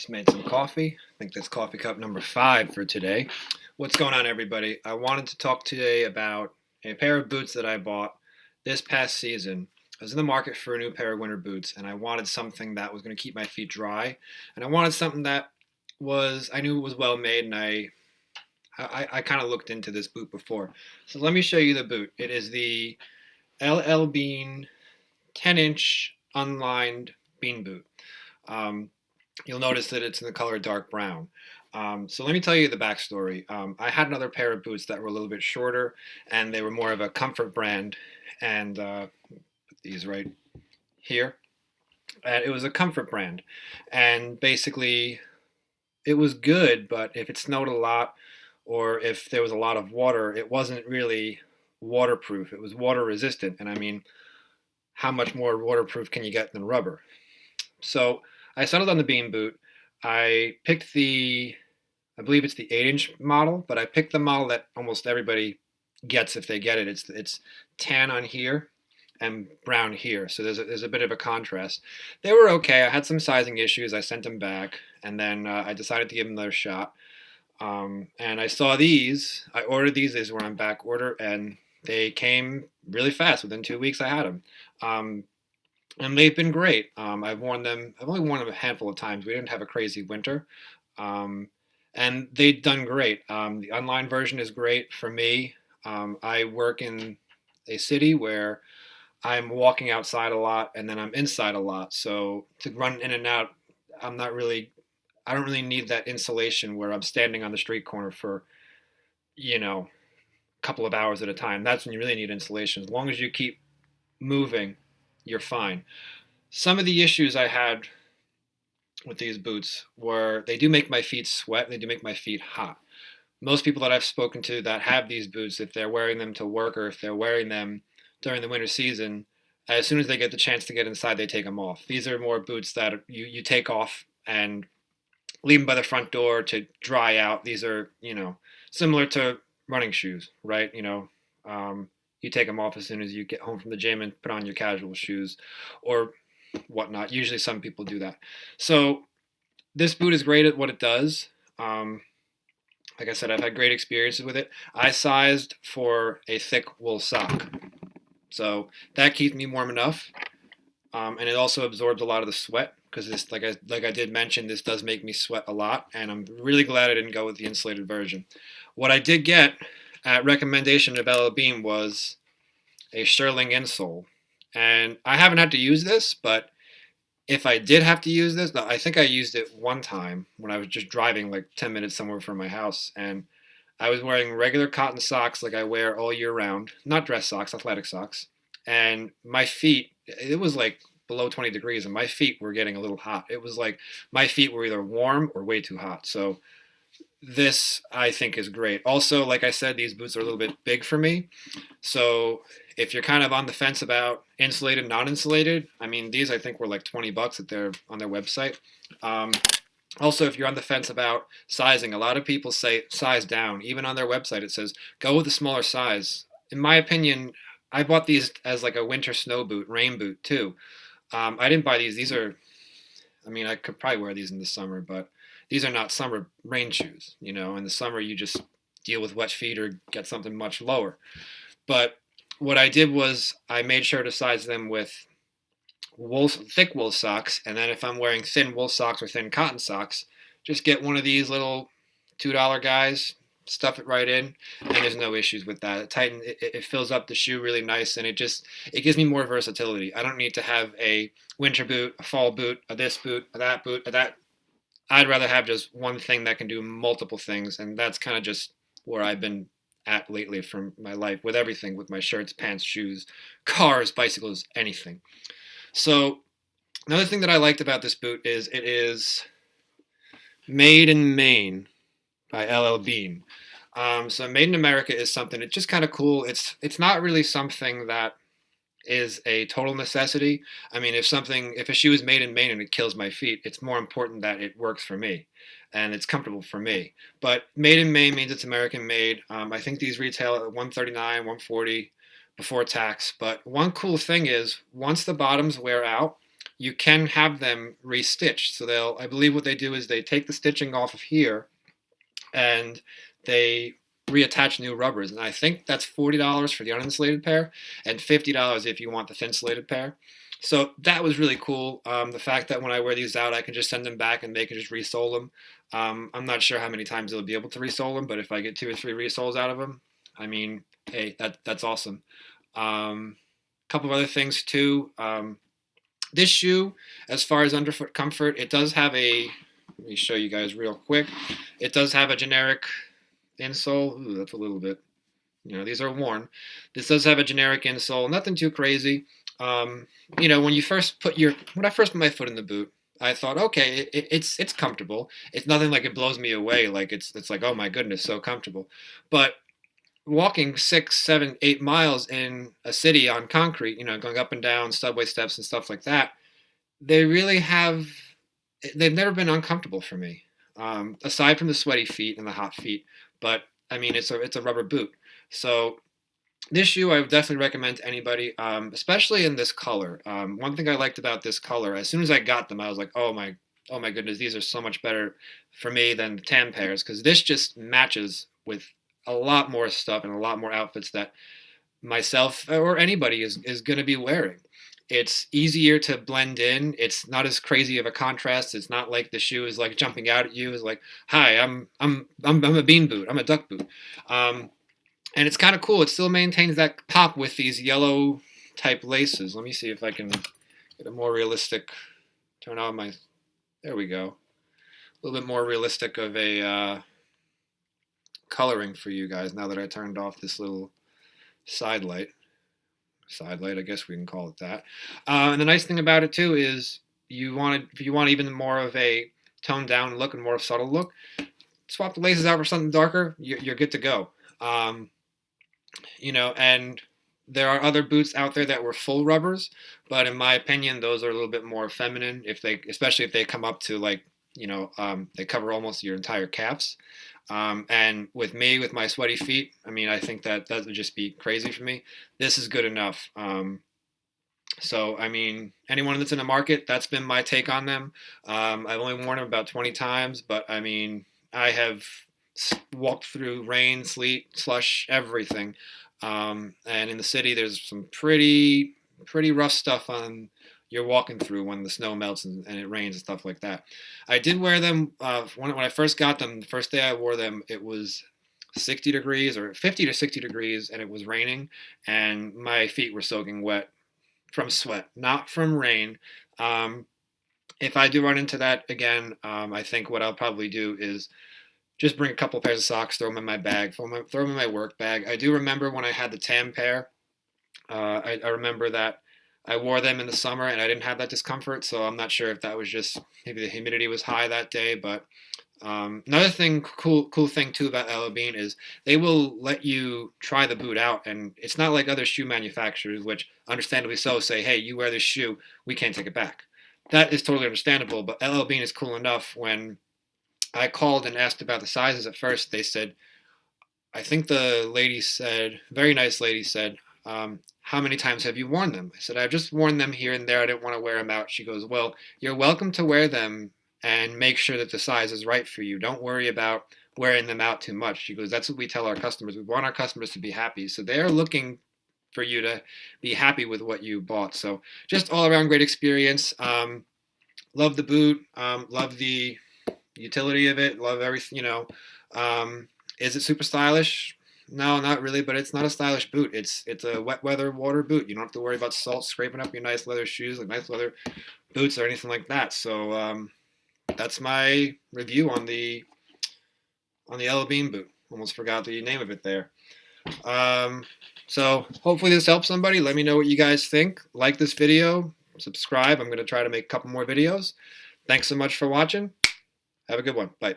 Just made some coffee. I think that's coffee cup number 5 for today. What's going on, everybody? I wanted to talk today about a pair of boots that I bought this past season. I was in the market for a new pair of winter boots, and I wanted something that was going to keep my feet dry, and I wanted something that I knew it was well made, and I kind of looked into this boot before. So let me show you the boot. It is the LL Bean 10-inch unlined bean boot. Um, You'll notice that it's in the color dark brown. So let me tell you the backstory. I had another pair of boots that were a little bit shorter, and they were more of a comfort brand. And put these right here. And it was a comfort brand, and basically, it was good. But if it snowed a lot, or if there was a lot of water, it wasn't really waterproof. It was water resistant, and I mean, how much more waterproof can you get than rubber? So I settled on the bean boot. I picked I believe it's the 8-inch model, but I picked the model that almost everybody gets if they get it. It's tan on here and brown here, so there's a bit of a contrast. They were okay. I had some sizing issues. I sent them back, and then I decided to give them another shot. And I saw these. I ordered these. These were on back order, and they came really fast. Within 2 weeks, I had them. And they've been great. I've worn them. I've only worn them a handful of times. We didn't have a crazy winter, and they've done great. The online version is great for me. I work in a city where I'm walking outside a lot, and then I'm inside a lot. So to run in and out, I'm not really. I don't really need that insulation where I'm standing on the street corner for, a couple of hours at a time. That's when you really need insulation. As long as you keep moving, you're fine. Some of the issues I had with these boots were they do make my feet sweat, they do make my feet hot. Most people that I've spoken to that have these boots, if they're wearing them to work or if they're wearing them during the winter season, as soon as they get the chance to get inside, they take them off. These are more boots that you take off and leave them by the front door to dry out. These are, similar to running shoes, right? You take them off as soon as you get home from the gym and put on your casual shoes or whatnot. Usually some people do that. So this boot is great at what it does. Like I said, I've had great experiences with it. I sized for a thick wool sock. So that keeps me warm enough. And it also absorbs a lot of the sweat because this, like I did mention, this does make me sweat a lot. And I'm really glad I didn't go with the insulated version. What I did get at recommendation of LL Bean was a shearling insole. And I haven't had to use this, but if I did have to use this, I think I used it one time when I was just driving like 10 minutes somewhere from my house. And I was wearing regular cotton socks like I wear all year round, not dress socks, athletic socks. And my feet, it was like below 20 degrees, and my feet were getting a little hot. It was like my feet were either warm or way too hot. So this, I think, is great. Also, like I said, these boots are a little bit big for me. So if you're kind of on the fence about insulated, non-insulated, I mean, these I think were like $20 on their website. Also, if you're on the fence about sizing, a lot of people say size down. Even on their website, it says go with a smaller size. In my opinion, I bought these as like a winter snow boot, rain boot too. I didn't buy these. I mean, I could probably wear these in the summer, but these are not summer rain shoes. In the summer, you just deal with wet feet or get something much lower. But what I did was I made sure to size them with thick wool socks, and then if I'm wearing thin wool socks or thin cotton socks, just get one of these little $2 guys, stuff it right in, and there's no issues with that. It fills up the shoe really nice, and it gives me more versatility. I don't need to have a winter boot, a fall boot, a this boot, a that boot, a that. I'd rather have just one thing that can do multiple things, and that's kind of just where I've been at lately from my life with everything, with my shirts, pants, shoes, cars, bicycles, anything. So another thing that I liked about this boot is it is made in Maine by LL Bean. So made in America is something, it's just kind of cool. It's not really something that is a total necessity. I mean, if a shoe is made in Maine and it kills my feet, it's more important that it works for me and it's comfortable for me. But made in Maine means it's American made. I think these retail at $139, $140 before tax. But one cool thing is once the bottoms wear out, you can have them restitched. So I believe what they do is they take the stitching off of here and they reattach new rubbers. And I think that's $40 for the uninsulated pair and $50 if you want the thin insulated pair. So that was really cool. The fact that when I wear these out, I can just send them back and they can just resole them. I'm not sure how many times they'll be able to resole them, but if I get 2 or 3 resoles out of them, I mean, hey, that's awesome. Couple of other things too. This shoe, as far as underfoot comfort, it does have a, let me show you guys real quick. It does have a generic insole. Ooh, that's a little bit, these are worn. This does have a generic insole, nothing too crazy. When I first put my foot in the boot, I thought, okay, it's comfortable. It's nothing like it blows me away. Like it's like, oh my goodness, so comfortable. But walking 6, 7, 8 miles in a city on concrete, going up and down subway steps and stuff like that, they've never been uncomfortable for me, aside from the sweaty feet and the hot feet. But I mean, it's a rubber boot. So this shoe I would definitely recommend to anybody, especially in this color. One thing I liked about this color, as soon as I got them, I was like, oh my goodness, these are so much better for me than the tan pairs, because this just matches with a lot more stuff and a lot more outfits that myself or anybody is going to be wearing. It's easier to blend in. It's not as crazy of a contrast. It's not like the shoe is like jumping out at you. It's like, hi, I'm a bean boot. I'm a duck boot. And it's kind of cool. It still maintains that pop with these yellow type laces. Let me see if I can get a more realistic. Turn on my. There we go. A little bit more realistic of a coloring for you guys now that I turned off this little side light, I guess we can call it that. And the nice thing about it too is if you want even more of a toned down look and more subtle look, swap the laces out for something darker, you're good to go. And there are other boots out there that were full rubbers, but in my opinion, those are a little bit more feminine, especially if they come up to like, they cover almost your entire calves. And with my sweaty feet, I mean, I think that would just be crazy for me. This is good enough. So, I mean, anyone that's in the market, that's been my take on them. I've only worn them about 20 times, but I mean, I have walked through rain, sleet, slush, everything. And in the city, there's some pretty rough stuff you're walking through when the snow melts and it rains and stuff like that. I did wear them when I first got them. The first day I wore them, it was 60 degrees or 50 to 60 degrees, and it was raining, and my feet were soaking wet from sweat, not from rain. If I do run into that again, I think what I'll probably do is just bring a couple pairs of socks, throw them in my bag, throw them in my work bag. I do remember when I had the tan pair, I remember that I wore them in the summer and I didn't have that discomfort, so I'm not sure if that was just maybe the humidity was high that day. But another cool thing too about LL Bean is they will let you try the boot out, and it's not like other shoe manufacturers, which understandably so say, hey, you wear this shoe, we can't take it back. That is totally understandable, but LL Bean is cool enough. When I called and asked about the sizes at first, they said, I think the lady said, very nice lady said, how many times have you worn them? I said, I've just worn them here and there. I didn't want to wear them out. She goes, well, you're welcome to wear them and make sure that the size is right for you. Don't worry about wearing them out too much. She goes, that's what we tell our customers. We want our customers to be happy. So they're looking for you to be happy with what you bought. So just all around great experience. Love the boot. Love the utility of it. Love everything, Is it super stylish? No, not really, but it's not a stylish boot. It's a wet weather water boot. You don't have to worry about salt scraping up your nice leather shoes, like nice leather boots or anything like that. So that's my review on the LL Bean boot. Almost forgot the name of it there. So hopefully this helps somebody. Let me know what you guys think. Like this video, subscribe. I'm going to try to make a couple more videos. Thanks so much for watching. Have a good one. Bye.